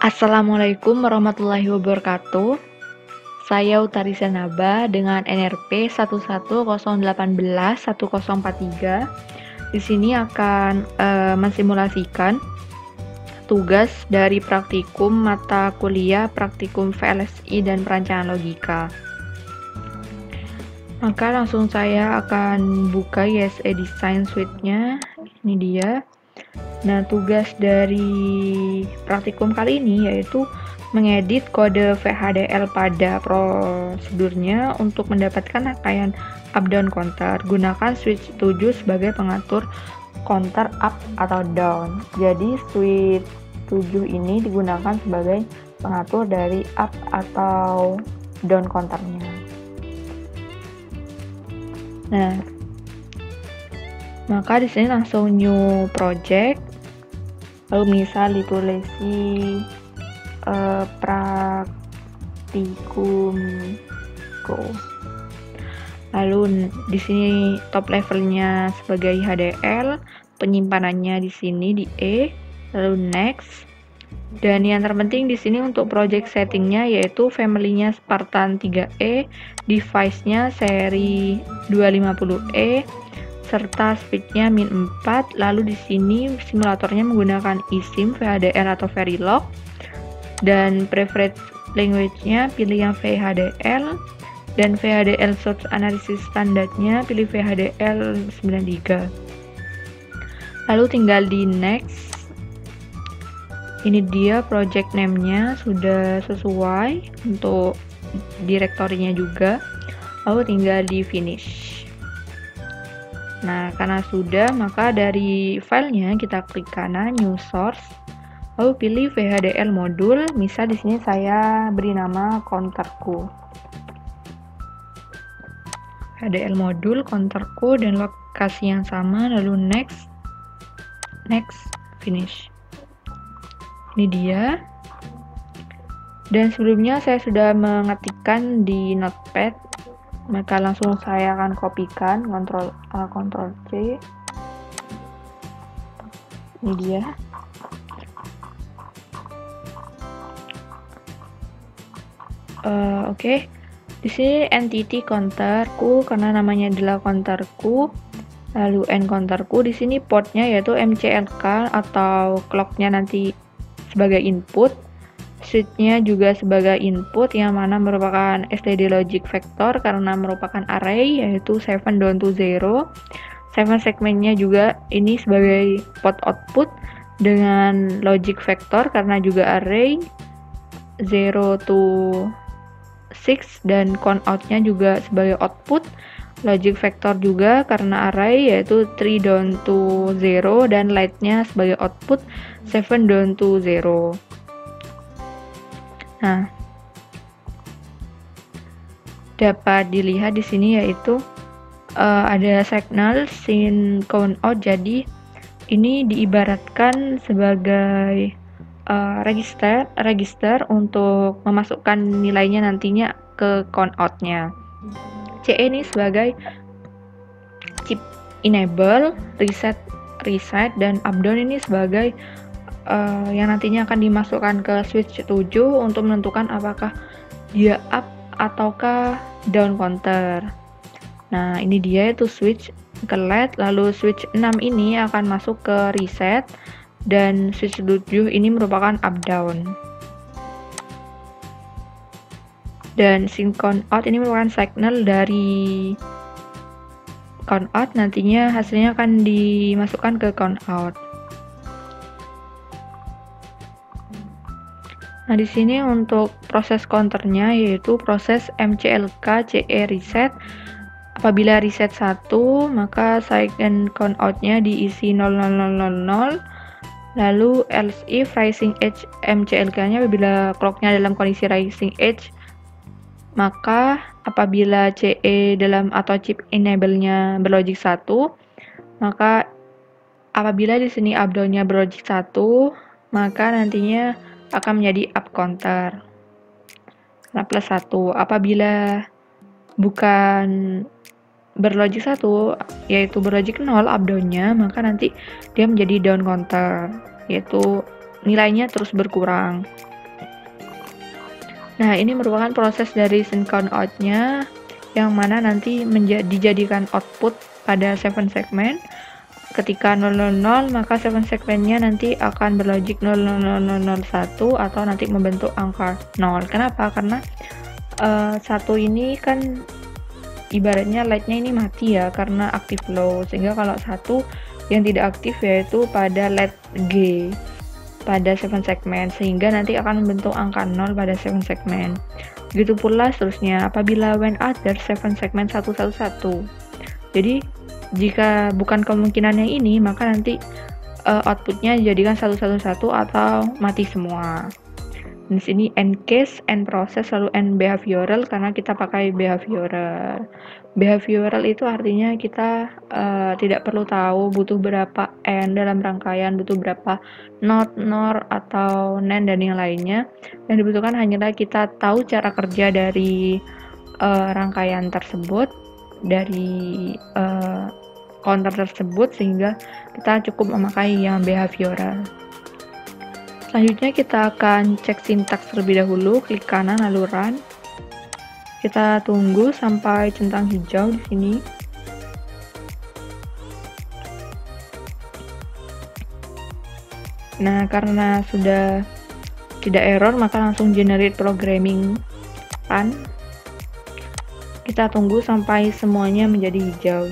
Assalamualaikum warahmatullahi wabarakatuh. Saya Utari Senaba dengan NRP 11018143. Di sini akan mensimulasikan tugas dari praktikum mata kuliah praktikum VLSI dan perancangan logika. Maka langsung saya akan buka ISE Design Suite-nya. Ini dia. Nah, tugas dari praktikum kali ini yaitu mengedit kode VHDL pada prosedurnya untuk mendapatkan rangkaian up-down counter. Gunakan switch 7 sebagai pengatur counter up atau down. Jadi switch 7 ini digunakan sebagai pengatur dari up atau down counternya. Nah, maka di sini langsung new project. Lalu misal ditulisi praktikum go. Lalu di sini top levelnya sebagai HDL, penyimpanannya di sini di E, lalu next. Dan yang terpenting di sini untuk project settingnya yaitu family-nya Spartan 3E, device-nya seri 250E, serta speed-nya -4. Lalu di sini simulatornya menggunakan eSIM, VHDL atau Verilog, dan preferred language-nya pilih yang VHDL, dan VHDL source analysis standarnya pilih VHDL 93. Lalu tinggal di next. Ini dia project name-nya sudah sesuai untuk direktorinya juga. Lalu tinggal di finish. Nah, karena sudah, maka dari filenya kita klik kanan new source, lalu pilih VHDL modul. Misal di sini saya beri nama counterku. VHDL modul counterku dan lokasi yang sama, lalu next, finish. Ini dia. Dan sebelumnya saya sudah mengetikkan di notepad, maka langsung saya akan kopikan, Ctrl A, Ctrl C. Ini dia. Oke. Di sini entity counterku karena namanya adalah counterku. Lalu end counterku di sini portnya yaitu MCLK atau clocknya nanti sebagai input. Switch-nya juga sebagai input yang mana merupakan STD logic vector karena merupakan array yaitu 7 down to 0. 7 segmennya juga ini sebagai port output dengan logic vector karena juga array 0 to 6, dan count out-nya juga sebagai output logic vector juga karena array yaitu 3 down to 0, dan light-nya sebagai output 7 down to 0. Nah, dapat dilihat di sini yaitu ada signal sin count out. Jadi ini diibaratkan sebagai register untuk memasukkan nilainya nantinya ke count out-nya. CE ini sebagai chip enable, reset, dan up down ini sebagai yang nantinya akan dimasukkan ke switch 7 untuk menentukan apakah dia up ataukah down counter. Nah, ini dia itu switch ke LED, lalu switch 6 ini akan masuk ke reset, dan switch 7 ini merupakan up down. Dan sin count out ini merupakan signal dari count out, nantinya hasilnya akan dimasukkan ke count out. Nah, di sini untuk proses counternya yaitu proses MCLK CE reset. Apabila reset 1, maka second count out-nya diisi 00000. Lalu else if rising edge MCLK-nya apabila clock-nya dalam kondisi rising edge, maka apabila CE dalam atau chip enable-nya berlogic 1, maka apabila di sini up down-nya berlogic 1, maka nantinya akan menjadi up counter. Nah, plus 1. Apabila bukan berlogic 1, yaitu berlogic 0 up down-nya, maka nanti dia menjadi down counter, yaitu nilainya terus berkurang. Nah, ini merupakan proses dari scene count out-nya, yang mana nanti dijadikan output pada 7 segment. Ketika 000, maka 7 segmentnya nanti akan berlogik 00001 atau nanti membentuk angka 0. Kenapa? Karena satu ini kan ibaratnya lightnya ini mati ya, karena aktif low, sehingga kalau satu yang tidak aktif yaitu pada LED G pada 7 segmen, sehingga nanti akan membentuk angka 0 pada 7 segmen. Begitu pula seterusnya apabila when other 7 segmen 111. Jadi jika bukan kemungkinan yang ini, maka nanti outputnya dijadikan 111 atau mati semua. Di sini end case, end process, lalu end behavioral karena kita pakai behavioral. Behavioral itu artinya kita tidak perlu tahu butuh berapa end dalam rangkaian, butuh berapa not, nor, atau nen dan yang lainnya. Yang dibutuhkan hanyalah kita tahu cara kerja dari rangkaian tersebut, dari counter tersebut, sehingga kita cukup memakai yang behavioral. Selanjutnya kita akan cek sintaks terlebih dahulu, klik kanan lalu run. Kita tunggu sampai centang hijau di sini. Nah, karena sudah tidak error, maka langsung generate programming run. Kita tunggu sampai semuanya menjadi hijau.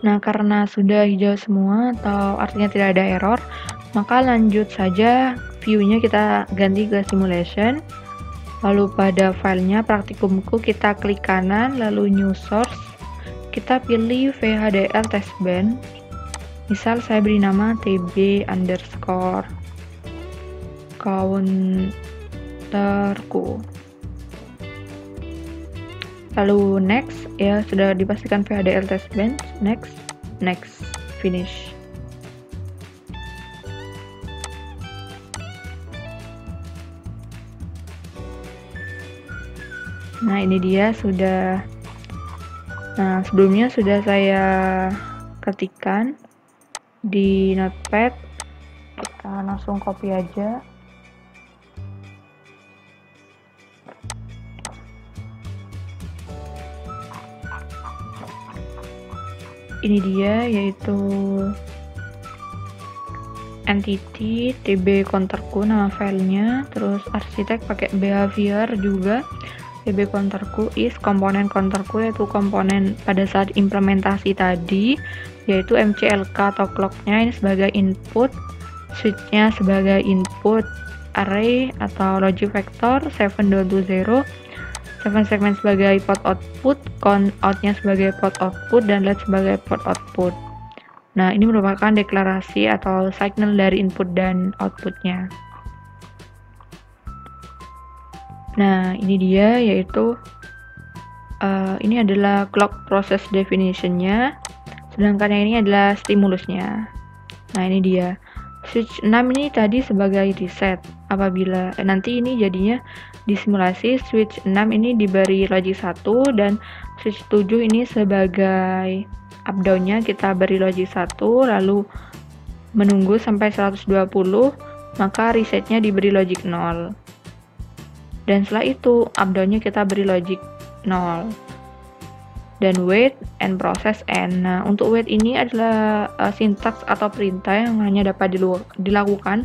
Nah, karena sudah hijau semua atau artinya tidak ada error, maka lanjut saja view-nya kita ganti ke simulation. Lalu pada filenya praktikumku kita klik kanan lalu new source. Kita pilih VHDL testbench. Misal saya beri nama tb_counterku. Lalu next, ya sudah dipastikan VHDL testbench, next, finish. Nah, ini dia sudah. Nah, sebelumnya sudah saya ketikkan di notepad. Kita langsung copy aja. Ini dia, yaitu entity tb counterku nama filenya, terus arsitek pakai behavior juga. tb counterku is komponen counterku, yaitu komponen pada saat implementasi tadi, yaitu mclk atau clocknya ini sebagai input, switchnya sebagai input array atau logic vector 7.0, 7 segmen sebagai port output, count out-nya sebagai port output, dan LED sebagai port output. Nah, ini merupakan deklarasi atau signal dari input dan outputnya. Nah, ini dia, yaitu ini adalah clock process definition-nya, sedangkan yang ini adalah stimulusnya. Nah, ini dia. Switch 6 ini tadi sebagai reset. Apabila nanti ini jadinya di simulasi switch 6 ini diberi logic 1 dan switch 7 ini sebagai up down-nya kita beri logic 1 lalu menunggu sampai 120, maka resetnya diberi logic 0. Dan setelah itu up down-nya kita beri logic 0. Dan wait and process n. Nah, untuk wait ini adalah sintaks atau perintah yang hanya dapat dilakukan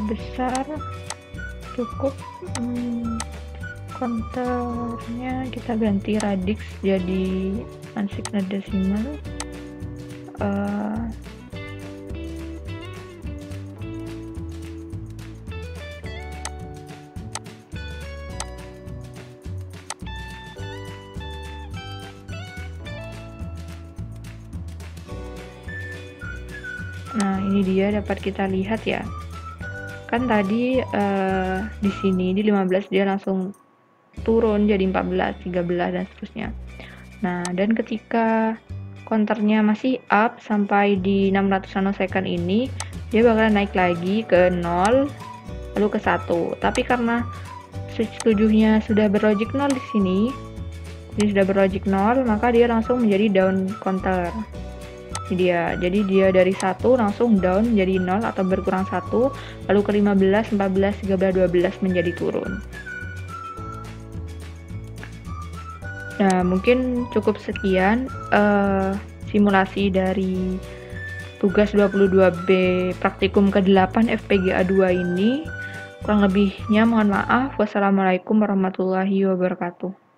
perbesar, cukup. Counternya kita ganti radix jadi unsigned decimal. Nah, ini dia dapat kita lihat ya. Kan tadi di sini di 15 dia langsung turun jadi 14, 13 dan seterusnya. Nah, dan ketika counternya masih up sampai di 600 nanosecond ini, dia bakalan naik lagi ke 0 lalu ke 1. Tapi karena switch 7-nya sudah berlogic 0 di sini, jadi sudah berlogic 0, maka dia langsung menjadi down counter. Ini dia. Jadi dia dari 1 langsung down menjadi 0 atau berkurang 1, lalu ke 15, 14, 13, 12 menjadi turun. Nah, mungkin cukup sekian simulasi dari tugas 22B praktikum ke-8 FPGA 2 ini. Kurang lebihnya mohon maaf. Wassalamualaikum warahmatullahi wabarakatuh.